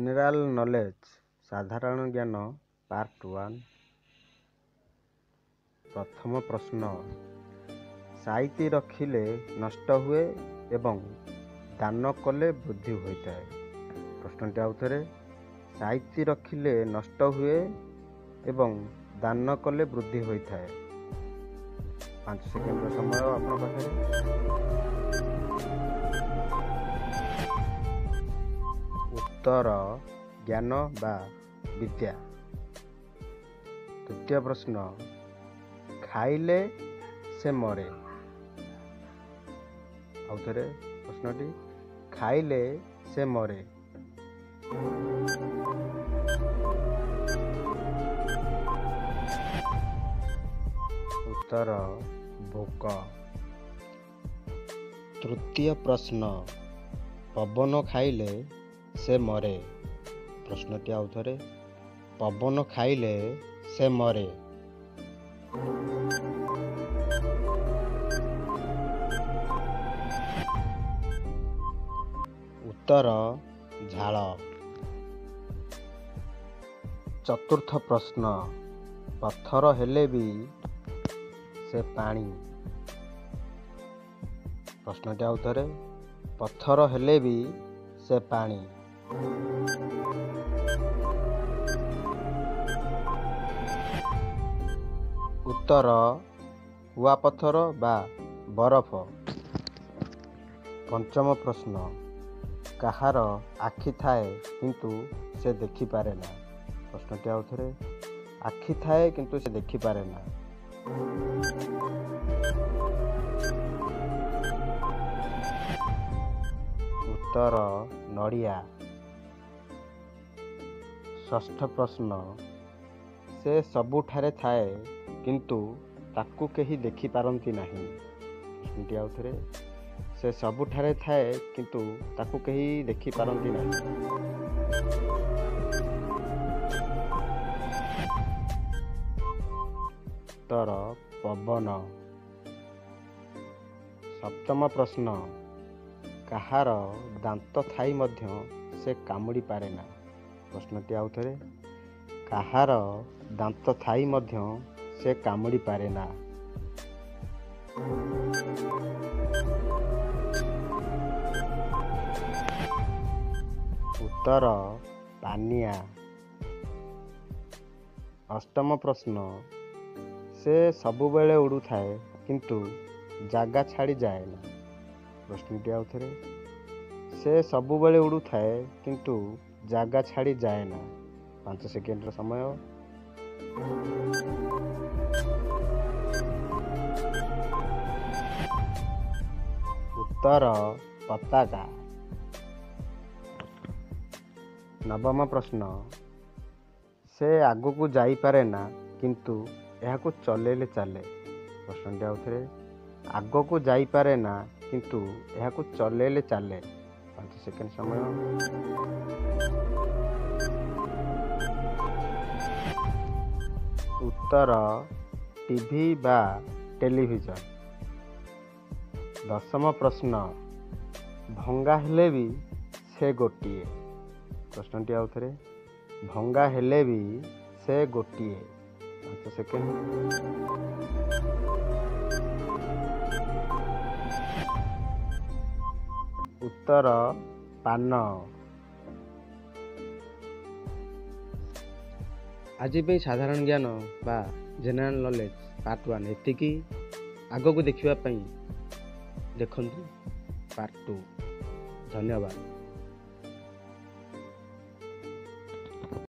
General knowledge साधारण ज्ञान part 1। प्रथम प्रश्न, साइती रखिले नष्ट हुए एवं दान कले वृद्धि होता है। प्रश्नटी आउ थे, साइती रखिले नष्ट हुए एवं दान कले वृद्धि होता है। 5 सेकेंड समय आपन पाखे। उत्तर ज्ञान बा विद्या। तृतीय प्रश्न, खाइले से मरे। आउ थे प्रश्नटी, खाइले से मरे। उत्तर भोक। तृतीय प्रश्न, पवन खाइले से मरे। प्रश्नटी आउ थे, पवन खाइले से मरे। उत्तर झाल। चतुर्थ प्रश्न, पत्थर हेले भी से पानी। प्रश्नटी आउ थे, पत्थर हेले भी से पानी। उत्तर हुआ पत्थर बा बरफ। पंचम प्रश्न, कहार आखि थाए किंतु से देखि पारे ना। प्रश्नटी आउ थे, आखि थाए किंतु से देखि पारे ना। उत्तर नड़िया। षष्ठ प्रश्न, से सबुठारे थाए किंतु ताकू केही देखि पारंती नाही। प्रश्नटी आउ थे, से सबुठारे थाए किंतु ताकू केही देखि पारंती नाही। उत्तर पवन। सप्तम प्रश्न, कहार दांत थाई मध्य से कामुड़ी पारे ना। प्रश्नटी आउ थे, कहार दांत थाई मध्य से कामुड़ी पारे ना। उत्तर पानिया। अष्टम प्रश्न, से सबुबेले उड़ू थाए किंतु जागा छाड़ी जाए ना। प्रश्नटी आउ थे, से सबुबेले उड़ू थाए किंतु जागा छाड़ी जाए ना। 5 सेकेंड समय। उत्तर पताका। नवम प्रश्न, से आगु को जाई पारे ना किंतु यह को चलेले चले। प्रश्नटी आउ थे, आगु को जाई पारे ना किंतु यह को चलेले चले। 5 सेकेंड समय। उत्तर टीवी बा टेलीविजन। दशम प्रश्न, भंगा हेले भी से गोटिए। प्रश्नटी आउ थे, भंगा हेले भी से गोटिए। 5 सेकेंड। उत्तर पान। आज साधारण ज्ञान बा जेनेराल नॉलेज पार्ट 1 एतिकी। आगो को देखिबा पई देखंतु पार्ट 2। धन्यवाद।